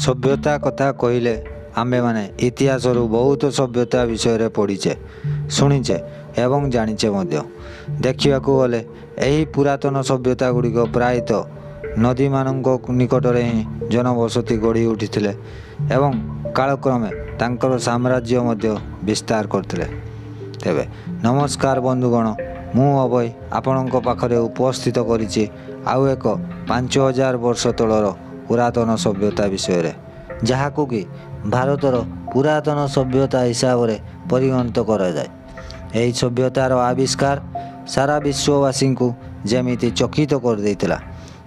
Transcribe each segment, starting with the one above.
सभ्यता कथा कहले आमे माने इतिहास बहुत सभ्यता विषय पढ़ीचे शुणीचे एवं जानीचे मध्य। देखा गले यही पुरातन सभ्यता गुड़िक प्रायतः नदी मान निकट में ही जनबसति गढ़ी उठी एवं कालक्रमे तांकर साम्राज्य मध्य विस्तार करते। तेबे नमस्कार बंधुगण, मु अभय आपणों पाखरे उपस्थित करिछि आउ एक 5000 वर्ष तलर पुरातन सभ्यता विषय जहाकू कि भारतर पुरातन सभ्यता हिसाब से परिगणित करा जाए। यही सभ्यतार आविष्कार सारा विश्ववासी को जेमिति चकित कर देइतिला।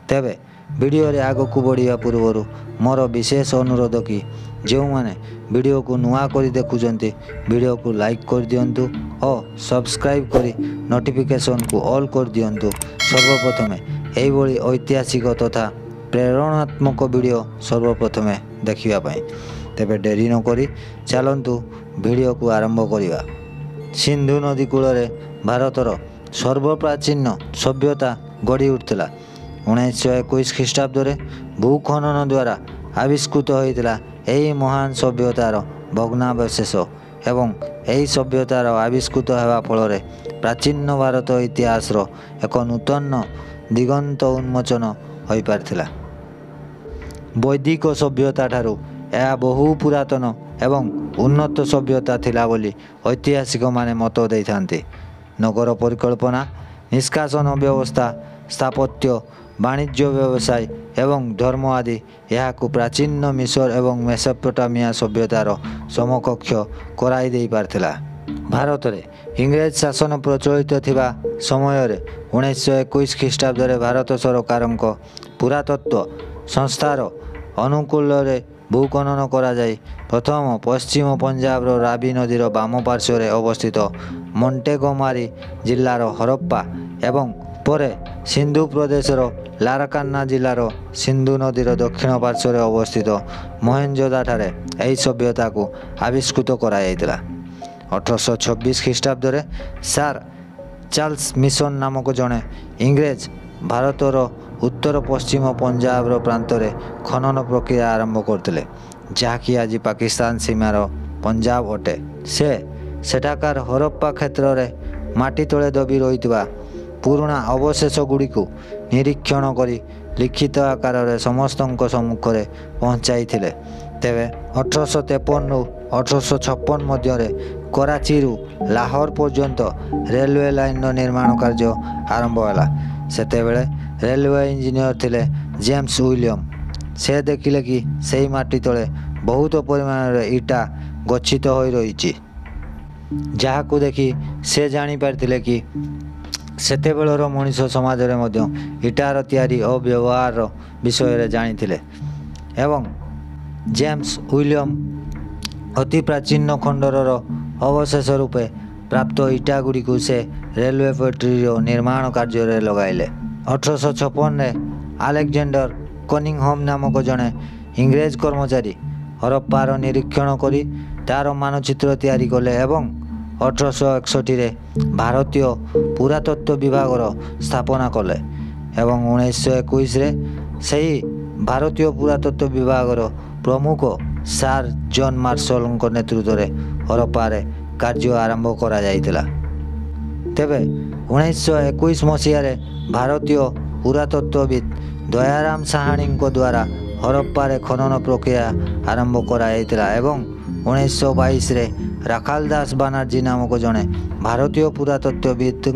तेबे वीडियो रे आग को बढ़िया पूर्व मोर विशेष अनुरोध कि जो माने वीडियो को नुआ करी देखुचंती वीडियो को लाइक कर दियंतु और सब्सक्राइब करी नोटिफिकेशन को ऑल कर दियंतु। सर्वप्रथमे एही भली ऐतिहासिक तथा प्रेरणात्मक वीडियो सर्वप्रथमे देखिबा पई। तेबे डेरी न करी चलंतु वीडियो को आरंभ करिबा। सिंधु नदी कूल भारतर सर्वप्राचीन सभ्यता गढ़ी उठिला। 1921 ख्रीष्टाब्द भूखनन द्वारा आविष्कृत होता यही महान सभ्यतार भग्नावशेष एवं यही सभ्यतार आविष्कृत होगा फल प्राचीन भारत इतिहास एक नूतन दिगंत उन्मोचन हो पारिथिला। वैदिक सभ्यता ठारू यह बहु पुरातन एवं उन्नत सभ्यता थिला बोली ऐतिहासिक माने मत देइथांती। नगर परिकल्पना, निष्कासन व्यवस्था, स्थापत्य, वाणिज्य व्यवसाय एवं धर्म आदि यह प्राचीन मिसर एवं मेसोपोटामिया सभ्यतार समकक्ष कराई दे पारथिला। भारत में इंग्रेज शासन प्रचलित थिबा समय 1921 ख्रीष्टाब्द भारत सरकार पुरातत्व संस्थार अनुकूल भूखनन करा जाई प्रथम पश्चिम पंजाब रावी नदीर बाम पार्श्व अवस्थित मोंटेगोमारी जिलार हरप्पा एवं परे सिंधु प्रदेशर लारकान्ना जिलार सिंधु नदीर दक्षिण पार्श्व अवस्थित मोहेंजोदारो यही सभ्यता को आविष्कृत कराइला। 1826 ख्रीष्टाब्द सार चार्ल्स मिशन नामक जड़े इंग्रेज भारतर उत्तर पश्चिम पंजाब प्रांत खनन प्रक्रिया आरंभ करते जहाँकि आज पाकिस्तान सीमार पंजाब अटे। से सेठाकार हरप्पा क्षेत्र में माटी तले दबी रही पुराणा अवशेष गुड़ी को निरीक्षण करी लिखित आकार में समस्त सम्मुख में पहुँचाई। तेबे 1853 रु 1856 मध्य कराची रु लाहौर पर्यंत रेलवे लाइन निर्माण कार्य आरंभ होला। सेतेबेले रेलवे इंजीनियर थिले जेम्स विलियम। से देखिले कि सही माटी तले बहुत परिमाण रे इटा गच्छित हो रही जहाकू देखि से जानी पारथिले कि सेतेबेलर मनीष समाज रे मध्य इटार तैयारी और व्यवहार विषय जानिथिले एवं जेम्स विलियम अति प्राचीन खंडर अवशेष रूपे प्राप्त इटा गुड़ी को से रेलवे पटरी निर्माण कार्य लगाइले। 1856 अलेक्जेंडर कनिंगहम नामक जड़े इंग्रेज कर्मचारी हरप्पार निरीक्षण करी तार मानचित्र तैयारी कले एवं 1861 भारतीय पुरातत्व विभाग स्थापना कले एवं 1921 सही भारतीय पुरातत्व विभाग प्रमुख सार जॉन मार्शल नेतृत्व में हरप्पा कार्य आरंभ करा जाइतिला। तेबे 1921 मसीह भारतीय पुरातत्वविद दयाराम साहानी द्वारा हरप्पा खनन प्रक्रिया आरंभ कराइतिला एवं 1922 राखाल दास बानर्जी नामक जड़े भारतीय पुरातत्वविद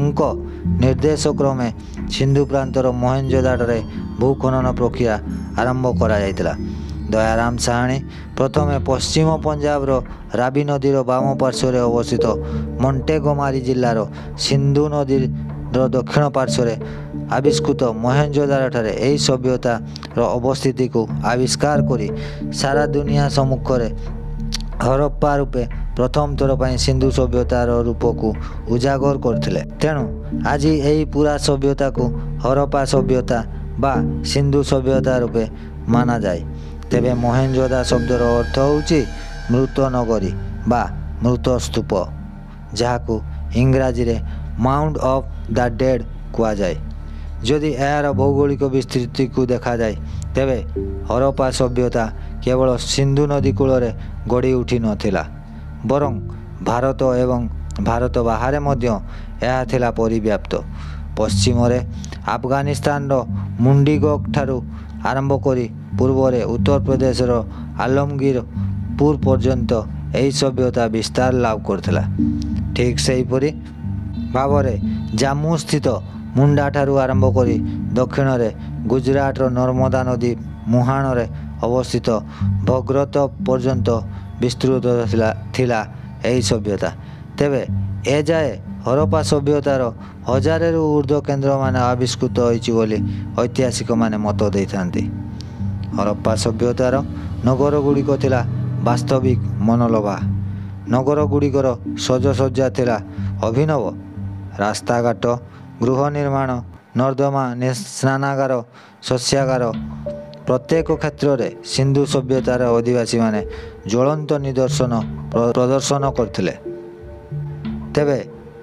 निर्देश क्रमे सिंधु प्रांतर मोहेंजोदारो भूखनन प्रक्रिया आरंभ करा। दयाराम साहानी प्रथमे पश्चिम पंजाब रावी नदीर बाम पार्श्व अवस्थित मोंटेगोमारी जिलार सिंधु नदीर दक्षिण पार्श्व आविष्कृत मोहेंजोदारो यही सभ्यतार अवस्थिति को आविष्कार करी सारा दुनिया सम्मुख में हरप्पा रूपे प्रथम थर पर सिंधु सभ्यतार रूप को उजागर करथिले। तेणु आज यही पूरा सभ्यता को हरप्पा सभ्यता बा सिंधु सभ्यता रूपे माना जाए। तेबे मोहेंजोदा शब्दर अर्थ होउची मृत नगरी बा मृत स्तूप जहाकू इंग्राजी रे माउंट ऑफ द डेड कहुए। ଯଦି ଏହାର ଭୌଗୋଳିକ ବିସ୍ତୃତିକୁ ଦେଖାଯାଏ ତେବେ ହରପ୍ପା ସଭ୍ୟତା କେବଳ ସିନ୍ଧୁ ନଦୀ କୂଳରେ ଗଢ଼ି ଉଠି ନଥିଲା, ବରଂ ଭାରତ ଏବଂ ଭାରତ ବାହାରେ ମଧ୍ୟ ଏହା ଥିଲା ପରିବ୍ୟାପ୍ତ। ପଶ୍ଚିମରେ ଆଫଗାନିସ୍ତାନର ମୁଣ୍ଡିଗୋଗ ଠାରୁ ଆରମ୍ଭ କରି ପୂର୍ବରେ ଉତ୍ତରପ୍ରଦେଶର ଆଲମଗୀରପୁର ପର୍ଯ୍ୟନ୍ତ ଏହି ସଭ୍ୟତା ବିସ୍ତାର ଲାଭ କରିଥିଲା। ଠିକ୍ ସେହିପରି ଭାବରେ ଜାମ୍ମୁ ସ୍ଥିତ ମୁଣ୍ଡା ଠାରୁ ଆରମ୍ଭ କରି ଦକ୍ଷିଣରେ ଗୁଜରାଟର ନର୍ମଦା ନଦୀ ମୁହାଣରେ ଅବସ୍ଥିତ ଭଗୀରଥ ପର୍ଯ୍ୟନ୍ତ ବିସ୍ତୃତ ଥିଲା ଏହି ସଭ୍ୟତା। ତେବେ ଏଯାଏ ହରପ୍ପା ସଭ୍ୟତାର ହଜାରେରୁ ଉର୍ଦ୍ଧ୍ୱ କେନ୍ଦ୍ରମାନ ଆବିଷ୍କୃତ ହୋଇଛି ବୋଲି ଐତିହାସିକମାନେ ମତ ଦେଇଥାନ୍ତି। ହରପ୍ପା ସଭ୍ୟତାର ନଗରଗୁଡ଼ିକ ଥିଲା ବାସ୍ତବିକ ମନଲୋଭା। ନଗରଗୁଡ଼ିକର ସଜସଜ୍ଜା ଥିଲା ଅଭିନବ। ରାସ୍ତାଘାଟ, ଗୃହ ନିର୍ମାଣ, ନର୍ଦ୍ଦମା, ସ୍ନାନାଗାର, ଶସ୍ୟାଗାର ପ୍ରତ୍ୟେକ କ୍ଷେତ୍ରରେ ସିନ୍ଧୁ ସଭ୍ୟତାର ଅଧିବାସୀମାନେ ଜ୍ୱଳନ୍ତ ନିଦର୍ଶନ ପ୍ରଦର୍ଶନ କରିଥିଲେ। ତେବେ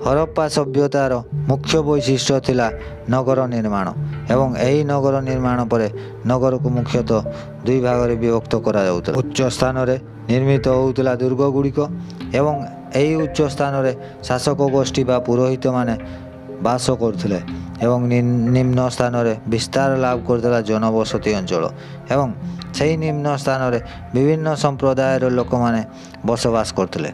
ହରପ୍ପା ସଭ୍ୟତାର ମୁଖ୍ୟ ବୈଶିଷ୍ଟ୍ୟ ଥିଲା ନଗର ନିର୍ମାଣ ଏବଂ ଏହି ନଗର ନିର୍ମାଣ ପରେ ନଗରକୁ ମୁଖ୍ୟତଃ ଦୁଇ ଭାଗରେ ବିଭକ୍ତ କରାଯାଉଥିଲା। ଉଚ୍ଚ ସ୍ଥାନରେ ନିର୍ମିତ ହେଉଥିଲା ଦୁର୍ଗଗୁଡ଼ିକ ଏବଂ ଏହି ଉଚ୍ଚ ସ୍ଥାନରେ ଶାସକ ଗୋଷ୍ଠୀ ବା ପୁରୋହିତମାନେ ବାସ କରୁଥିଲେ ଏବଂ ନିମ୍ନ ସ୍ଥାନରେ ବିସ୍ତାର ଲାଭ କରୁଥିଲା ଜନବସତି ଅଞ୍ଚଳ ଏବଂ ସେହି ନିମ୍ନ ସ୍ଥାନରେ ବିଭିନ୍ନ ସମ୍ପ୍ରଦାୟର ଲୋକମାନେ ବସବାସ କରୁଥିଲେ।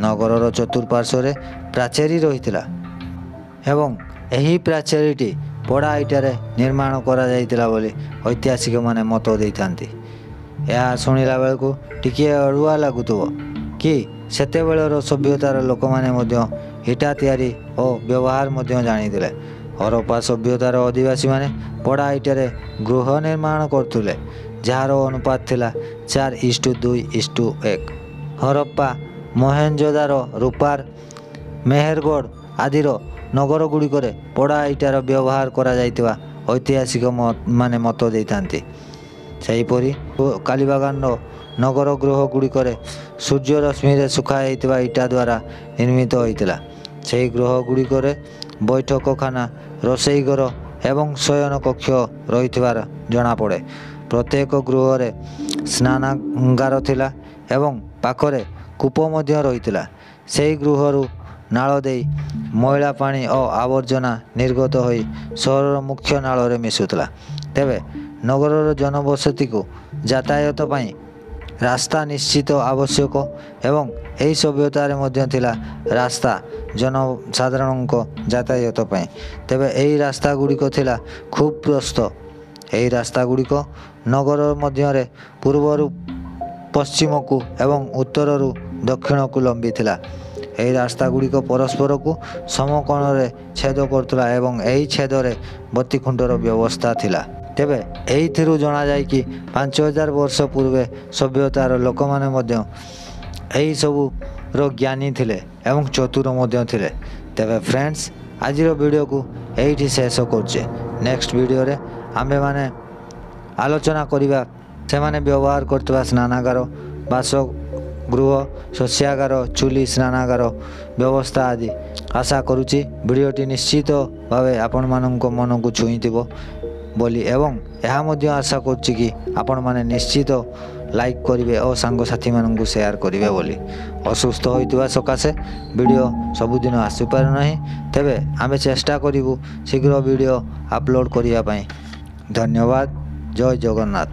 ନଗରର ଚତୁଃପାର୍ଶ୍ୱରେ ପ୍ରାଚେରୀ ରହିଥିଲା ଏବଂ ଏହି ପ୍ରାଚେରୀଟି ପୋଡ଼ା ଇଟାରେ ନିର୍ମାଣ କରାଯାଇଥିଲା ବୋଲି ଐତିହାସିକମାନେ ମତ ଦେଇଥାନ୍ତି। ଏହା ଶୁଣିଲା ବେଳକୁ ଟିକିଏ ଅଡ଼ୁଆ ଲାଗୁଥିବ କି ସେତେବେଳର ସଭ୍ୟତାର ଲୋକମାନେ ମଧ୍ୟ ଇଟା ତିଆରି ଓ ବ୍ୟବହାର ମଧ୍ୟ ଜାଣିଥିଲେ। ହରପ୍ପା ସଭ୍ୟତାର ଅଧିବାସୀମାନେ ପୋଡ଼ା ଇଟାରେ ଗୃହ ନିର୍ମାଣ କରୁଥିଲେ, ଯାହାର ଅନୁପାତ ଥିଲା 4:2:1। ହରପ୍ପା, ମହେଞ୍ଜୋଦାରୋ, ରୂପାର, ମେହେରଗଡ଼ ଆଦିର ନଗରଗୁଡ଼ିକରେ ପୋଡ଼ା ଇଟାର ବ୍ୟବହାର କରାଯାଇଥିବା ଐତିହାସିକମାନେ ମତ ଦେଇଥାନ୍ତି। ସେହିପରି କାଲିବାଗାନର ନଗର ଗୃହଗୁଡ଼ିକରେ ସୂର୍ଯ୍ୟ ରଶ୍ମିରେ ଶୁଖାଯାଇଥିବା ଇଟା ଦ୍ୱାରା ନିର୍ମିତ ହୋଇଥିଲା। ସେହି ଗୃହଗୁଡ଼ିକରେ ବୈଠକଖାନା, ରୋଷେଇ ଘର ଏବଂ ଶୟନ କକ୍ଷ ରହିଥିବାର ଜଣାପଡ଼େ। ପ୍ରତ୍ୟେକ ଗୃହରେ ସ୍ନାନାଗାର ଥିଲା ଏବଂ ପାଖରେ କୂପ ମଧ୍ୟ ରହିଥିଲା। ସେହି ଗୃହରୁ ନାଳ ଦେଇ ମଇଳା ପାଣି ଓ ଆବର୍ଜନା ନିର୍ଗତ ହୋଇ ସହରର ମୁଖ୍ୟ ନାଳରେ ମିଶୁଥିଲା। ତେବେ ନଗରର ଜନବସତିକୁ ଯାତାୟାତ ପାଇଁ ରାସ୍ତା ନିଶ୍ଚିତ ଆବଶ୍ୟକ ଏବଂ ଏହି ସଭ୍ୟତାରେ ମଧ୍ୟ ଥିଲା ରାସ୍ତା ଜନସାଧାରଣଙ୍କ ଯାତାୟାତ ପାଇଁ। ତେବେ ଏହି ରାସ୍ତାଗୁଡ଼ିକ ଥିଲା ଖୁବ୍ ପ୍ରସ୍ତ। ଏହି ରାସ୍ତାଗୁଡ଼ିକ ନଗର ମଧ୍ୟରେ ପୂର୍ବରୁ ପଶ୍ଚିମକୁ ଏବଂ ଉତ୍ତରରୁ ଦକ୍ଷିଣକୁ ଲମ୍ବିଥିଲା। ଏହି ରାସ୍ତାଗୁଡ଼ିକ ପରସ୍ପରକୁ ସମକୋଣରେ ଛେଦ କରୁଥିଲା ଏବଂ ଏହି ଛେଦରେ ବତୀଖୁଣ୍ଟର ବ୍ୟବସ୍ଥା ଥିଲା। ତେବେ ଏହିଥିରୁ ଜଣାଯାଏ କି 5000 ବର୍ଷ ପୂର୍ବେ ସଭ୍ୟତାର ଲୋକମାନେ ମଧ୍ୟ ଏହିସବୁର ଜ୍ଞାନୀ ଥିଲେ ଏବଂ ଚତୁର ମଧ୍ୟ ଥିଲେ। ତେବେ ଫ୍ରେଣ୍ଡସ୍, ଆଜିର ଭିଡ଼ିଓକୁ ଏଇଠି ଶେଷ କରୁଛେ। ନେକ୍ସଟ ଭିଡ଼ିଓରେ ଆମ୍ଭେମାନେ ଆଲୋଚନା କରିବା ସେମାନେ ବ୍ୟବହାର କରୁଥିବା ସ୍ନାନାଗାର, ବାସଗୃହ, ଶସ୍ୟାଗାର, ଚୁଲି, ସ୍ନାନାଗାର ବ୍ୟବସ୍ଥା ଆଦି। ଆଶା କରୁଛି ଭିଡ଼ିଓଟି ନିଶ୍ଚିତ ଭାବେ ଆପଣମାନଙ୍କ ମନକୁ ଛୁଇଁଥିବ ବୋଲି ଏବଂ ଏହା ମଧ୍ୟ ଆଶା କରୁଛି କି ଆପଣମାନେ ନିଶ୍ଚିତ ଲାଇକ୍ କରିବେ ଓ ସାଙ୍ଗସାଥିମାନଙ୍କୁ ସେୟାର କରିବେ ବୋଲି। ଅସୁସ୍ଥ ହୋଇଥିବା ସକାଶେ ଭିଡ଼ିଓ ସବୁଦିନ ଆସିପାରୁନାହିଁ, ତେବେ ଆମେ ଚେଷ୍ଟା କରିବୁ ଶୀଘ୍ର ଭିଡ଼ିଓ ଅପଲୋଡ଼ କରିବା ପାଇଁ। ଧନ୍ୟବାଦ। ଜୟ ଜଗନ୍ନାଥ।